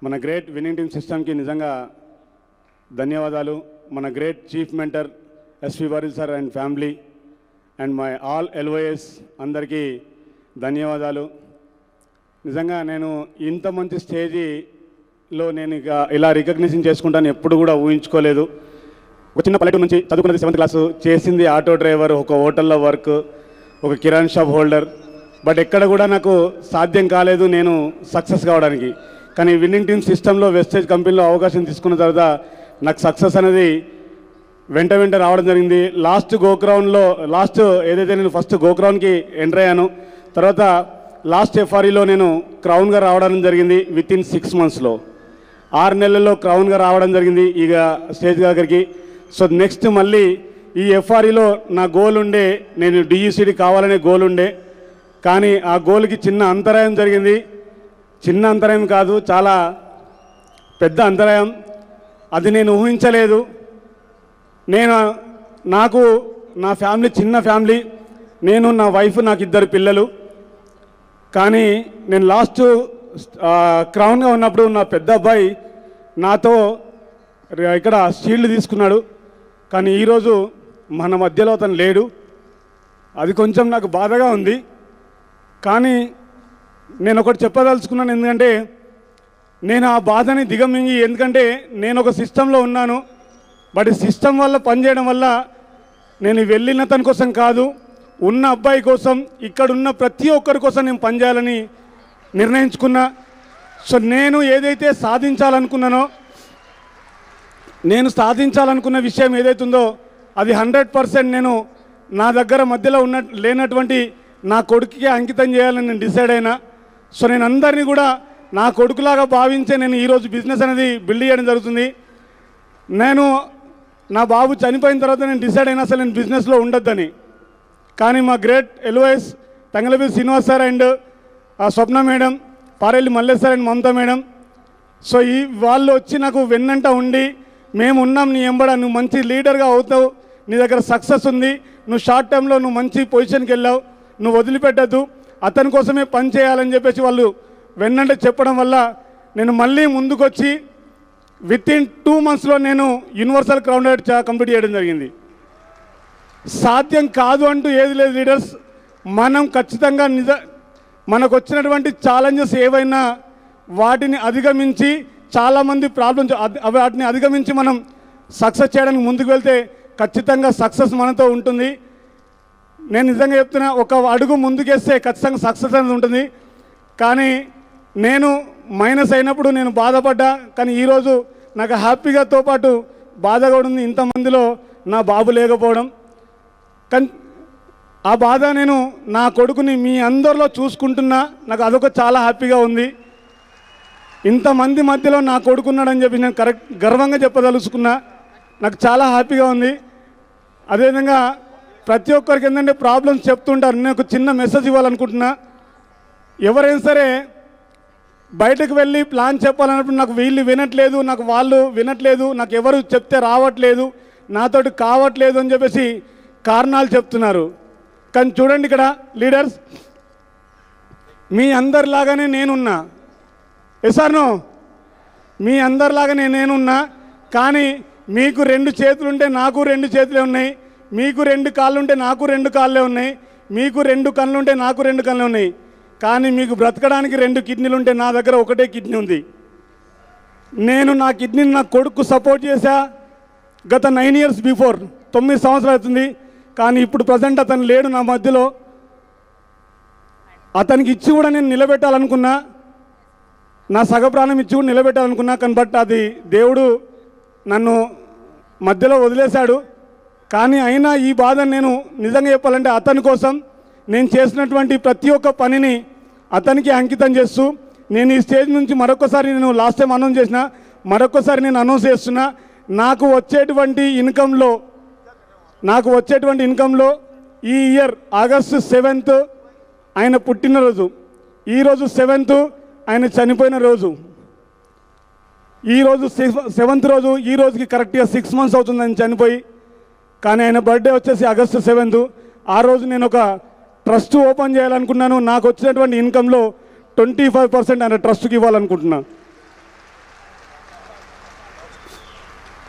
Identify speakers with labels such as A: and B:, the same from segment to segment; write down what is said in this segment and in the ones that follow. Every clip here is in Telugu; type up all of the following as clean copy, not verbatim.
A: మన గ్రేట్ విన్నింగ్ టీమ్ సిస్టమ్కి నిజంగా ధన్యవాదాలు. మన గ్రేట్ చీఫ్ మెంటర్ ఎస్వి వారిల్ sir and family and my all LOS అందరికీ ధన్యవాదాలు. నిజంగా నేను ఇంత మంచి స్టేజీలో నేను ఇక ఇలా రికగ్నిషన్ చేసుకుంటాను ఎప్పుడు కూడా ఊహించుకోలేదు. ఒక చిన్న పల్లెటూరు నుంచి చదువుకున్నది 7th క్లాసు, చేసింది ఆటో డ్రైవర్, ఒక హోటల్లో వర్క్, ఒక కిరాణా షాప్ హోల్డర్. బట్ ఎక్కడ కూడా నాకు సాధ్యం కాలేదు నేను సక్సెస్ కావడానికి. కానీ విన్నింగ్ టీమ్ సిస్టంలో వెస్టేజ్ కంపెనీలో అవకాశం తీసుకున్న తర్వాత నాకు సక్సెస్ అనేది వెంట రావడం జరిగింది. లాస్ట్ ఏదైతే నేను ఫస్ట్ గోక్రౌన్కి ఎంటర్ అయ్యాను, తర్వాత లాస్ట్ ఎఫ్ఆర్ఈలో నేను క్రౌన్గా రావడం జరిగింది. విత్ ఇన్ 6 monthsలో 6 నెలల్లో క్రౌన్గా రావడం జరిగింది ఇక స్టేజ్ దగ్గరికి. సో నెక్స్ట్ మళ్ళీ ఈ ఎఫ్ఆర్ఈలో నా గోల్ ఉండే, నేను డిఈసిడి కావాలనే గోల్ ఉండే. కానీ ఆ గోల్కి చిన్న అంతరాయం జరిగింది. చిన్న అంతరాయం కాదు, చాలా పెద్ద అంతరాయం. అది నేను ఊహించలేదు. నాకు నా ఫ్యామిలీ చిన్న ఫ్యామిలీ, నేను నా వైఫ్, నాకు 2 పిల్లలు. కానీ నేను లాస్ట్ క్రౌన్గా ఉన్నప్పుడు నా పెద్ద అబ్బాయి నాతో ఇక్కడ షీల్డ్ తీసుకున్నాడు. కానీ ఈరోజు మన మధ్యలో అతను లేడు. అది కొంచెం నాకు బాధగా ఉంది. కానీ నేను ఒకటి చెప్పదలుచుకున్నాను, ఎందుకంటే నేను ఆ బాధని దిగమింగి, ఎందుకంటే నేను ఒక సిస్టంలో ఉన్నాను. బట్ సిస్టమ్ వల్ల పనిచేయడం వల్ల నేను వెళ్ళిన తన కోసం కాదు, ఉన్న అబ్బాయి కోసం, ఇక్కడున్న ప్రతి ఒక్కరి కోసం నేను పనిచేయాలని నిర్ణయించుకున్నా. సో నేను ఏదైతే సాధించాలనుకున్నానో, నేను సాధించాలనుకున్న విషయం ఏదైతుందో అది 100% నేను నా దగ్గర మధ్యలో లేనటువంటి నా కొడుకుకి అంకితం చేయాలని నేను డిసైడ్ అయినా. సో నేను అందరినీ కూడా నా కొడుకులాగా భావించే నేను ఈరోజు బిజినెస్ అనేది బిల్డ్ చేయడం జరుగుతుంది. నా బాబు చనిపోయిన తర్వాత నేను డిసైడ్ అయినా అసలు నేను బిజినెస్లో ఉండొద్దని. కానీ మా great LOS Thangallapalli Srinivas sir and Swapna madam, Parelli Mallesh sir and Mamata madam, so వాళ్ళు వచ్చి నాకు వెన్నంట ఉండి, మేము ఉన్నాం నీ ఎంబడ, నువ్వు మంచి లీడర్గా అవుతావు, నీ దగ్గర సక్సెస్ ఉంది, నువ్వు షార్ట్ టైంలో నువ్వు మంచి పొజిషన్కి వెళ్ళావు, నువ్వు వదిలిపెట్టద్దు, అతని కోసమే పని చేయాలని చెప్పేసి వాళ్ళు వెన్నంటే చెప్పడం వల్ల నేను మళ్ళీ ముందుకొచ్చి విత్ ఇన్ 2 monthsలో నేను యూనివర్సల్ క్రౌన్ కంప్లీట్ చేయడం జరిగింది. సాధ్యం కాదు అంటూ ఏది లేదు లీడర్స్. మనం ఖచ్చితంగా మనకు వచ్చినటువంటి ఛాలెంజెస్ ఏవైనా వాటిని అధిగమించి, చాలామంది ప్రాబ్లమ్స్ వాటిని అధిగమించి మనం సక్సెస్ చేయడానికి ముందుకు వెళ్తే ఖచ్చితంగా సక్సెస్ మనతో ఉంటుంది. నేను నిజంగా చెప్తున్నా, ఒక అడుగు ముందుకేస్తే ఖచ్చితంగా సక్సెస్ అనేది ఉంటుంది. కానీ నేను మైనస్ అయినప్పుడు నేను బాధపడ్డా. కానీ ఈరోజు నాకు హ్యాపీగాతో పాటు బాధగా ఉంది, ఇంతమందిలో నా బాబు లేకపోవడం. కానీ ఆ బాధ నేను నా కొడుకుని మీ అందరిలో చూసుకుంటున్నా, నాకు అదొక చాలా హ్యాపీగా ఉంది. ఇంతమంది మధ్యలో నా కొడుకున్నాడని చెప్పి నేను గర్వంగా చెప్పదలుచుకున్నా, నాకు చాలా హ్యాపీగా ఉంది. అదేవిధంగా ప్రతి ఒక్కరికి ఏంటంటే ప్రాబ్లమ్స్ చెప్తుంటారు. నేను ఒక చిన్న మెసేజ్ ఇవ్వాలనుకుంటున్నా. ఎవరైనా సరే బయటకు వెళ్ళి ప్లాన్ చెప్పాలన్నప్పుడు నాకు వీళ్ళు వినట్లేదు, నాకు వాళ్ళు వినట్లేదు, నాకు ఎవరు చెప్తే రావట్లేదు, నాతోటి కావట్లేదు అని చెప్పేసి కారణాలు చెప్తున్నారు. కానీ చూడండి ఇక్కడ లీడర్స్, మీ అందరిలాగానే నేనున్నా. ఎసార్నో మీ అందరిలాగానే నేనున్నా. కానీ మీకు 2 చేతులుంటే నాకు 2 చేతులే ఉన్నాయి, మీకు 2 కాళ్ళుంటే నాకు 2 కాళ్ళే ఉన్నాయి, మీకు 2 కళ్ళుంటే నాకు 2 కళ్ళే ఉన్నాయి. కానీ మీకు బ్రతకడానికి 2 కిడ్నీలు ఉంటే నా దగ్గర ఒకటే కిడ్నీ ఉంది. నేను నా కిడ్నీని నా కొడుకు సపోర్ట్ చేశా గత 9 years బిఫోర్, 9 సంవత్సరాలు అవుతుంది. కానీ ఇప్పుడు ప్రజెంట్ అతను లేడు నా మధ్యలో. అతనికి ఇచ్చి కూడా నేను నిలబెట్టాలనుకున్నా, నా సగప్రాణం ఇచ్చి కూడా నిలబెట్టాలనుకున్నా. కానీ బట్ అది దేవుడు నన్ను మధ్యలో వదిలేశాడు. కానీ అయినా ఈ బాధ నేను నిజంగా చెప్పాలంటే అతని కోసం నేను చేసినటువంటి ప్రతి ఒక్క పనిని అతనికి అంకితం చేస్తూ, నేను ఈ స్టేజ్ నుంచి మరొకసారి, నేను లాస్ట్ టైం అనౌన్స్ చేసిన, మరొకసారి నేను అనౌన్స్ చేస్తున్నా, నాకు వచ్చేటువంటి ఇన్కంలో ఈ ఇయర్ August 7th ఆయన పుట్టినరోజు, ఈరోజు 7th ఆయన చనిపోయిన రోజు, ఈరోజు 7th రోజు, ఈ రోజుకి కరెక్ట్గా 6 months అవుతుంది ఆయన చనిపోయి. కానీ ఆయన బర్త్డే వచ్చేసి August 7th. ఆ రోజు నేను ఒక ట్రస్ట్ ఓపెన్ చేయాలనుకున్నాను. నాకు వచ్చినటువంటి ఇన్కంలో 25% ఆయన ట్రస్ట్కి ఇవ్వాలనుకుంటున్నాను.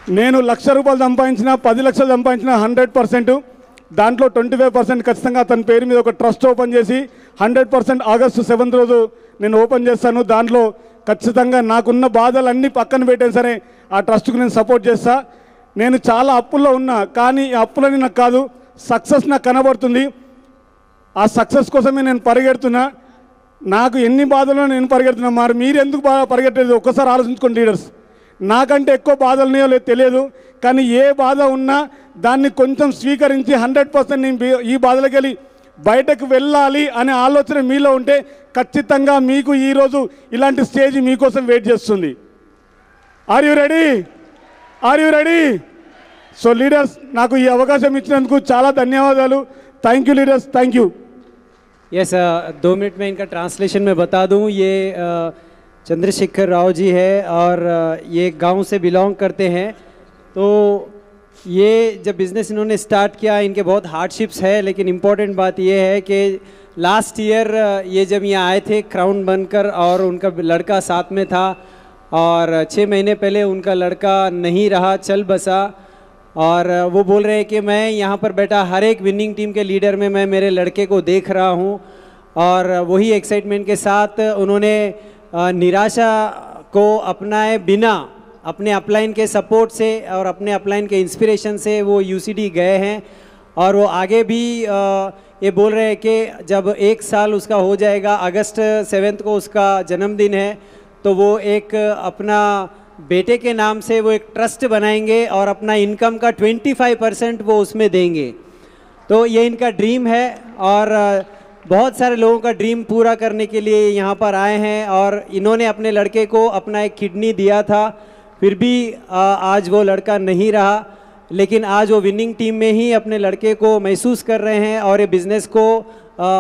A: నేను 1,00,000 రూపాయలు సంపాదించిన 10 లక్షలు సంపాదించిన 100% దాంట్లో 25% ఖచ్చితంగా అతని పేరు మీద ఒక ట్రస్ట్ ఓపెన్ చేసి 100% ఆగస్టు 7th రోజు నేను ఓపెన్ చేస్తాను. దాంట్లో ఖచ్చితంగా నాకున్న బాధలన్నీ పక్కన పెట్టాను సరే ఆ ట్రస్ట్కు నేను సపోర్ట్ చేస్తా. నేను చాలా అప్పుల్లో ఉన్నా, కానీ ఈ అప్పులని నాకు కాదు, సక్సెస్ నాకు కనబడుతుంది. ఆ సక్సెస్ కోసమే నేను పరిగెడుతున్నా. నాకు ఎన్ని బాధలు నేను పరిగెడుతున్నా, మరి మీరు ఎందుకు పరిగెట్టలేదు ఒక్కసారి ఆలోచించుకోండి లీడర్స్. నాకంటే ఎక్కువ బాధలు ఉన్నాయో లేదు తెలియదు, కానీ ఏ బాధ ఉన్నా దాన్ని కొంచెం స్వీకరించి 100% నేను ఈ బాధలకు వెళ్ళి బయటకు వెళ్ళాలి అనే ఆలోచన మీలో ఉంటే ఖచ్చితంగా మీకు ఈరోజు ఇలాంటి స్టేజ్ మీకోసం వెయిట్ చేస్తుంది. Are you ready? Are you ready? So leaders, నాకు ఈ అవకాశం ఇచ్చినందుకు చాలా ధన్యవాదాలు. Thank you leaders, thank you.
B: Yes 2 minute में इनका ट्रांसलेशन में बता दूं. ये चंद्रशेखर राव जी है और ये गांव से बिलोंग करते हैं. तो ये जब बिज़नेस इन्होंने स्टार्ट किया, इनके बहुत हार्डशिप्स है, लेकिन इम्पॉर्टेंट बात ये है कि लास्ट ईयर ये जब यहाँ आए थे क्राउन बनकर और उनका लड़का साथ में था और 6 महीने पहले उनका लड़का नहीं रहा, चल बसा. और वो बोल रहे हैं कि मैं यहाँ पर बैठा हर एक विनिंग टीम के लीडर में मैं मेरे लड़के को देख रहा हूँ. और वही एक्साइटमेंट के साथ उन्होंने निराशा को अपनाए बिना अपने अपलाइन के सपोर्ट से और अपने अपलाइन के इंस्पिरेशन से वो यूसीडी गए हैं. और वो आगे भी ये बोल रहे हैं कि जब 1 साल उसका हो जाएगा, अगस्त 7 को उसका जन्मदिन है, तो वो एक अपना बेटे के नाम से वो एक ट्रस्ट बनाएंगे और अपना इनकम का 25% वो उसमें देंगे. तो ये इनका ड्रीम है और बहुत सारे लोगों का ड्रीम पूरा करने के लिए यहाँ पर आए हैं. और इन्होंने अपने लड़के को अपना एक किडनी दिया था, फिर भी आज वो लड़का नहीं रहा, लेकिन आज वो विनिंग टीम में ही अपने लड़के को महसूस कर रहे हैं और ये बिज़नेस को